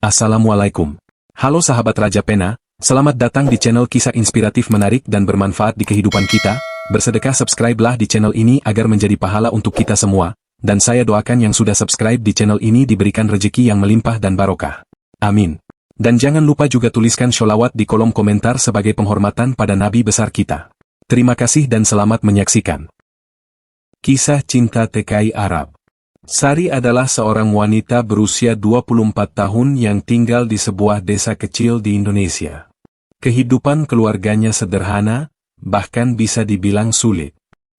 Assalamualaikum. Halo sahabat Raja Pena, selamat datang di channel kisah inspiratif menarik dan bermanfaat di kehidupan kita. Bersedekah subscribe-lah di channel ini agar menjadi pahala untuk kita semua, dan saya doakan yang sudah subscribe di channel ini diberikan rezeki yang melimpah dan barokah. Amin. Dan jangan lupa juga tuliskan sholawat di kolom komentar sebagai penghormatan pada Nabi besar kita. Terima kasih dan selamat menyaksikan. Kisah Cinta TKI Arab. Sari adalah seorang wanita berusia 24 tahun yang tinggal di sebuah desa kecil di Indonesia. Kehidupan keluarganya sederhana, bahkan bisa dibilang sulit.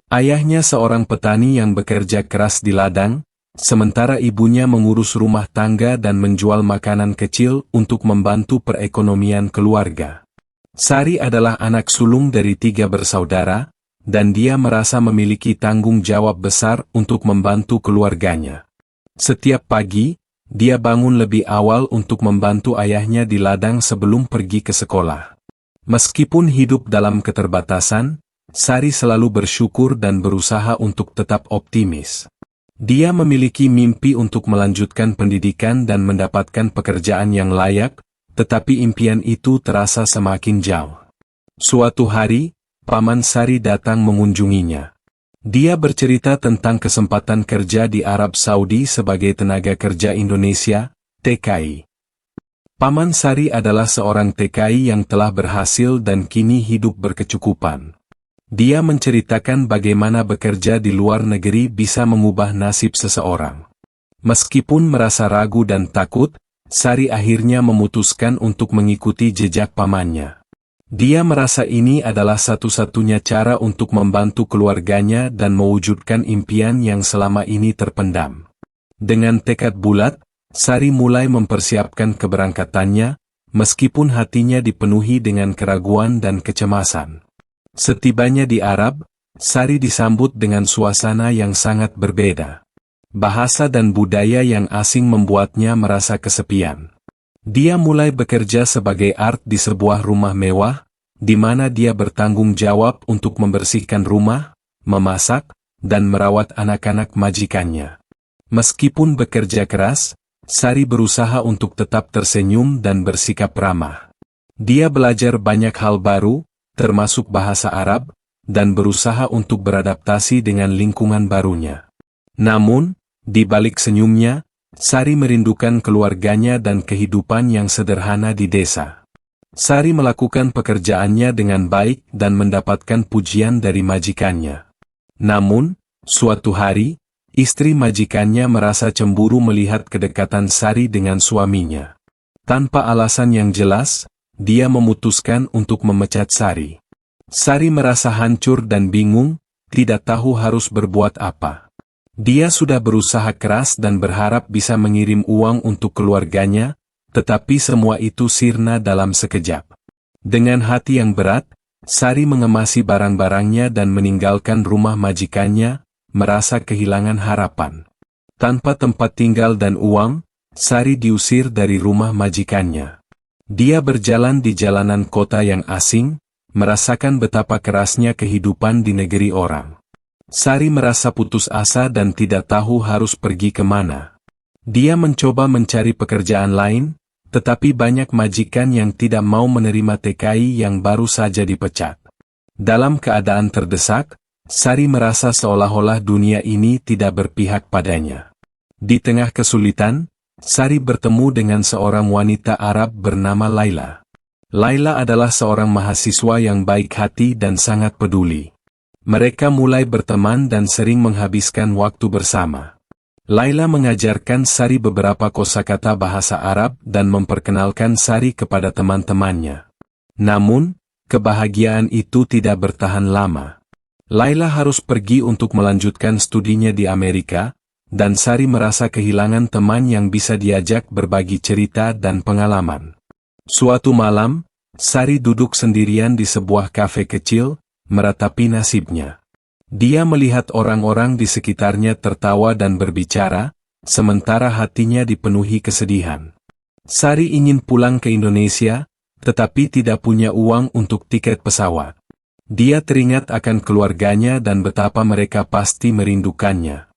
Ayahnya seorang petani yang bekerja keras di ladang, sementara ibunya mengurus rumah tangga dan menjual makanan kecil untuk membantu perekonomian keluarga. Sari adalah anak sulung dari 3 bersaudara, dan dia merasa memiliki tanggung jawab besar untuk membantu keluarganya. Setiap pagi, dia bangun lebih awal untuk membantu ayahnya di ladang sebelum pergi ke sekolah. Meskipun hidup dalam keterbatasan, Sari selalu bersyukur dan berusaha untuk tetap optimis. Dia memiliki mimpi untuk melanjutkan pendidikan dan mendapatkan pekerjaan yang layak, tetapi impian itu terasa semakin jauh. Suatu hari, Paman Sari datang mengunjunginya. Dia bercerita tentang kesempatan kerja di Arab Saudi sebagai tenaga kerja Indonesia, TKI. Paman Sari adalah seorang TKI yang telah berhasil dan kini hidup berkecukupan. Dia menceritakan bagaimana bekerja di luar negeri bisa mengubah nasib seseorang. Meskipun merasa ragu dan takut, Sari akhirnya memutuskan untuk mengikuti jejak pamannya. Dia merasa ini adalah satu-satunya cara untuk membantu keluarganya dan mewujudkan impian yang selama ini terpendam. Dengan tekad bulat, Sari mulai mempersiapkan keberangkatannya, meskipun hatinya dipenuhi dengan keraguan dan kecemasan. Setibanya di Arab, Sari disambut dengan suasana yang sangat berbeda. Bahasa dan budaya yang asing membuatnya merasa kesepian. Dia mulai bekerja sebagai art di sebuah rumah mewah, di mana dia bertanggung jawab untuk membersihkan rumah, memasak, dan merawat anak-anak majikannya. Meskipun bekerja keras, Sari berusaha untuk tetap tersenyum dan bersikap ramah. Dia belajar banyak hal baru, termasuk bahasa Arab, dan berusaha untuk beradaptasi dengan lingkungan barunya. Namun, di balik senyumnya, Sari merindukan keluarganya dan kehidupan yang sederhana di desa. Sari melakukan pekerjaannya dengan baik dan mendapatkan pujian dari majikannya. Namun, suatu hari, istri majikannya merasa cemburu melihat kedekatan Sari dengan suaminya. Tanpa alasan yang jelas, dia memutuskan untuk memecat Sari. Sari merasa hancur dan bingung, tidak tahu harus berbuat apa. Dia sudah berusaha keras dan berharap bisa mengirim uang untuk keluarganya, tetapi semua itu sirna dalam sekejap. Dengan hati yang berat, Sari mengemasi barang-barangnya dan meninggalkan rumah majikannya, merasa kehilangan harapan. Tanpa tempat tinggal dan uang, Sari diusir dari rumah majikannya. Dia berjalan di jalanan kota yang asing, merasakan betapa kerasnya kehidupan di negeri orang. Sari merasa putus asa dan tidak tahu harus pergi kemana. Dia mencoba mencari pekerjaan lain, tetapi banyak majikan yang tidak mau menerima TKI yang baru saja dipecat. Dalam keadaan terdesak, Sari merasa seolah-olah dunia ini tidak berpihak padanya. Di tengah kesulitan, Sari bertemu dengan seorang wanita Arab bernama Laila. Laila adalah seorang mahasiswa yang baik hati dan sangat peduli. Mereka mulai berteman dan sering menghabiskan waktu bersama. Laila mengajarkan Sari beberapa kosakata bahasa Arab dan memperkenalkan Sari kepada teman-temannya. Namun, kebahagiaan itu tidak bertahan lama. Laila harus pergi untuk melanjutkan studinya di Amerika, dan Sari merasa kehilangan teman yang bisa diajak berbagi cerita dan pengalaman. Suatu malam, Sari duduk sendirian di sebuah kafe kecil, meratapi nasibnya. Dia melihat orang-orang di sekitarnya tertawa dan berbicara, sementara hatinya dipenuhi kesedihan. Sari ingin pulang ke Indonesia, tetapi tidak punya uang untuk tiket pesawat. Dia teringat akan keluarganya dan betapa mereka pasti merindukannya.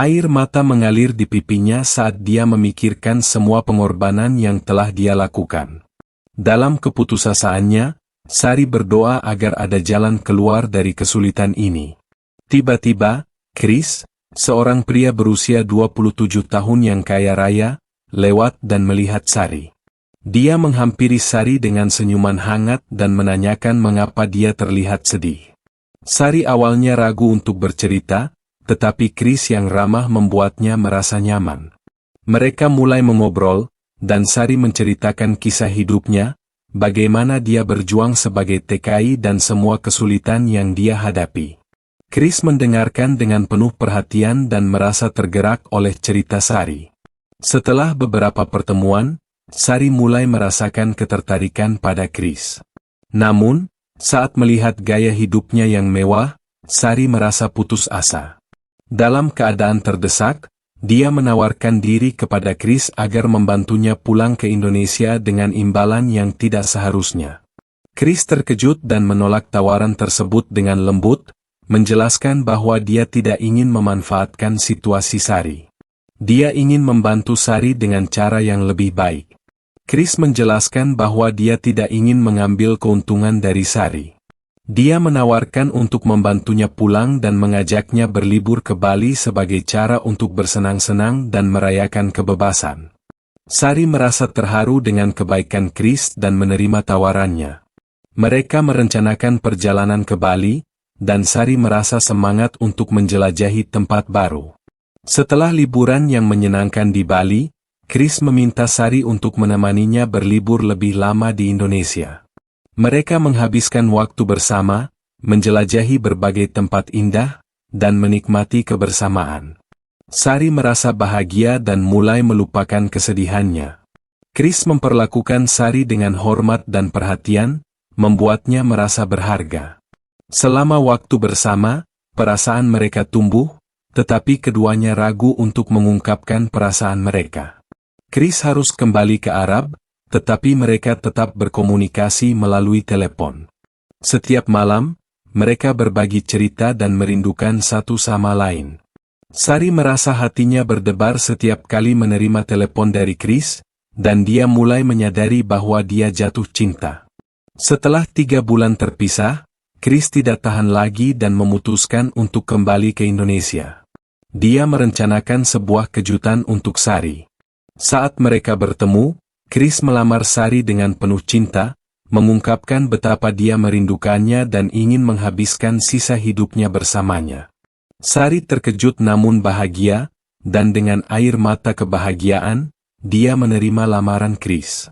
Air mata mengalir di pipinya saat dia memikirkan semua pengorbanan yang telah dia lakukan. Dalam keputusasaannya, Sari berdoa agar ada jalan keluar dari kesulitan ini. Tiba-tiba, Chris, seorang pria berusia 27 tahun yang kaya raya, lewat dan melihat Sari. Dia menghampiri Sari dengan senyuman hangat dan menanyakan mengapa dia terlihat sedih. Sari awalnya ragu untuk bercerita, tetapi Chris yang ramah membuatnya merasa nyaman. Mereka mulai mengobrol, dan Sari menceritakan kisah hidupnya, bagaimana dia berjuang sebagai TKI dan semua kesulitan yang dia hadapi. Chris mendengarkan dengan penuh perhatian dan merasa tergerak oleh cerita Sari. Setelah beberapa pertemuan, Sari mulai merasakan ketertarikan pada Chris. Namun, saat melihat gaya hidupnya yang mewah, Sari merasa putus asa. Dalam keadaan terdesak, dia menawarkan diri kepada Chris agar membantunya pulang ke Indonesia dengan imbalan yang tidak seharusnya. Chris terkejut dan menolak tawaran tersebut dengan lembut, menjelaskan bahwa dia tidak ingin memanfaatkan situasi Sari. Dia ingin membantu Sari dengan cara yang lebih baik. Chris menjelaskan bahwa dia tidak ingin mengambil keuntungan dari Sari. Dia menawarkan untuk membantunya pulang dan mengajaknya berlibur ke Bali sebagai cara untuk bersenang-senang dan merayakan kebebasan. Sari merasa terharu dengan kebaikan Chris dan menerima tawarannya. Mereka merencanakan perjalanan ke Bali, dan Sari merasa semangat untuk menjelajahi tempat baru. Setelah liburan yang menyenangkan di Bali, Chris meminta Sari untuk menemaninya berlibur lebih lama di Indonesia. Mereka menghabiskan waktu bersama, menjelajahi berbagai tempat indah, dan menikmati kebersamaan. Sari merasa bahagia dan mulai melupakan kesedihannya. Chris memperlakukan Sari dengan hormat dan perhatian, membuatnya merasa berharga. Selama waktu bersama, perasaan mereka tumbuh, tetapi keduanya ragu untuk mengungkapkan perasaan mereka. Chris harus kembali ke Arab, tetapi mereka tetap berkomunikasi melalui telepon. Setiap malam, mereka berbagi cerita dan merindukan satu sama lain. Sari merasa hatinya berdebar setiap kali menerima telepon dari Chris, dan dia mulai menyadari bahwa dia jatuh cinta. Setelah 3 bulan terpisah, Chris tidak tahan lagi dan memutuskan untuk kembali ke Indonesia. Dia merencanakan sebuah kejutan untuk Sari. Saat mereka bertemu, Chris melamar Sari dengan penuh cinta, mengungkapkan betapa dia merindukannya dan ingin menghabiskan sisa hidupnya bersamanya. Sari terkejut namun bahagia, dan dengan air mata kebahagiaan, dia menerima lamaran Chris.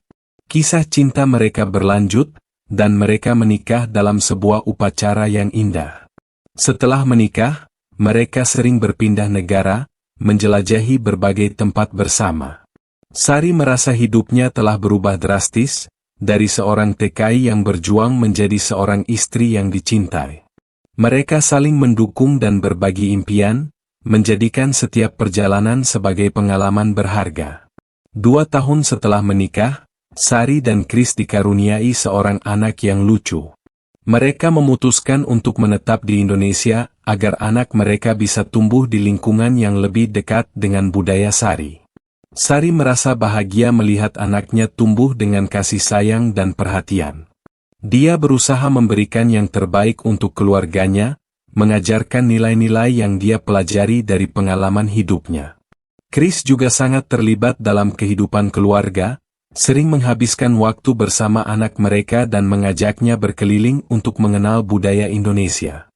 Kisah cinta mereka berlanjut, dan mereka menikah dalam sebuah upacara yang indah. Setelah menikah, mereka sering berpindah negara, menjelajahi berbagai tempat bersama. Sari merasa hidupnya telah berubah drastis, dari seorang TKI yang berjuang menjadi seorang istri yang dicintai. Mereka saling mendukung dan berbagi impian, menjadikan setiap perjalanan sebagai pengalaman berharga. 2 tahun setelah menikah, Sari dan Chris dikaruniai seorang anak yang lucu. Mereka memutuskan untuk menetap di Indonesia agar anak mereka bisa tumbuh di lingkungan yang lebih dekat dengan budaya Sari. Sari merasa bahagia melihat anaknya tumbuh dengan kasih sayang dan perhatian. Dia berusaha memberikan yang terbaik untuk keluarganya, mengajarkan nilai-nilai yang dia pelajari dari pengalaman hidupnya. Chris juga sangat terlibat dalam kehidupan keluarga, sering menghabiskan waktu bersama anak mereka dan mengajaknya berkeliling untuk mengenal budaya Indonesia.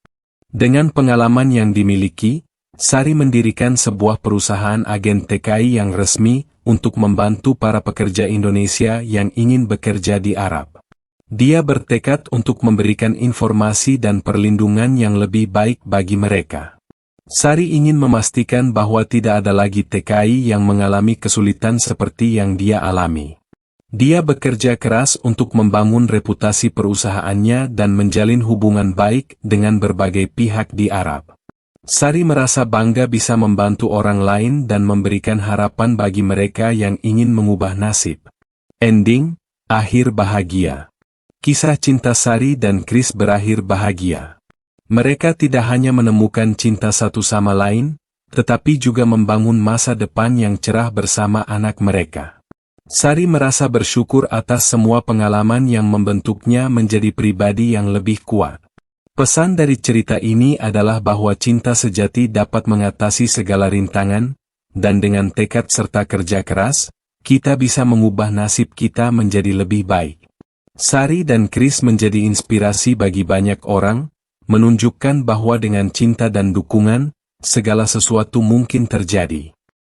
Dengan pengalaman yang dimiliki, Sari mendirikan sebuah perusahaan agen TKI yang resmi untuk membantu para pekerja Indonesia yang ingin bekerja di Arab. Dia bertekad untuk memberikan informasi dan perlindungan yang lebih baik bagi mereka. Sari ingin memastikan bahwa tidak ada lagi TKI yang mengalami kesulitan seperti yang dia alami. Dia bekerja keras untuk membangun reputasi perusahaannya dan menjalin hubungan baik dengan berbagai pihak di Arab. Sari merasa bangga bisa membantu orang lain dan memberikan harapan bagi mereka yang ingin mengubah nasib. Ending, akhir bahagia. Kisah cinta Sari dan Chris berakhir bahagia. Mereka tidak hanya menemukan cinta satu sama lain, tetapi juga membangun masa depan yang cerah bersama anak mereka. Sari merasa bersyukur atas semua pengalaman yang membentuknya menjadi pribadi yang lebih kuat. Pesan dari cerita ini adalah bahwa cinta sejati dapat mengatasi segala rintangan, dan dengan tekad serta kerja keras, kita bisa mengubah nasib kita menjadi lebih baik. Sari dan Chris menjadi inspirasi bagi banyak orang, menunjukkan bahwa dengan cinta dan dukungan, segala sesuatu mungkin terjadi.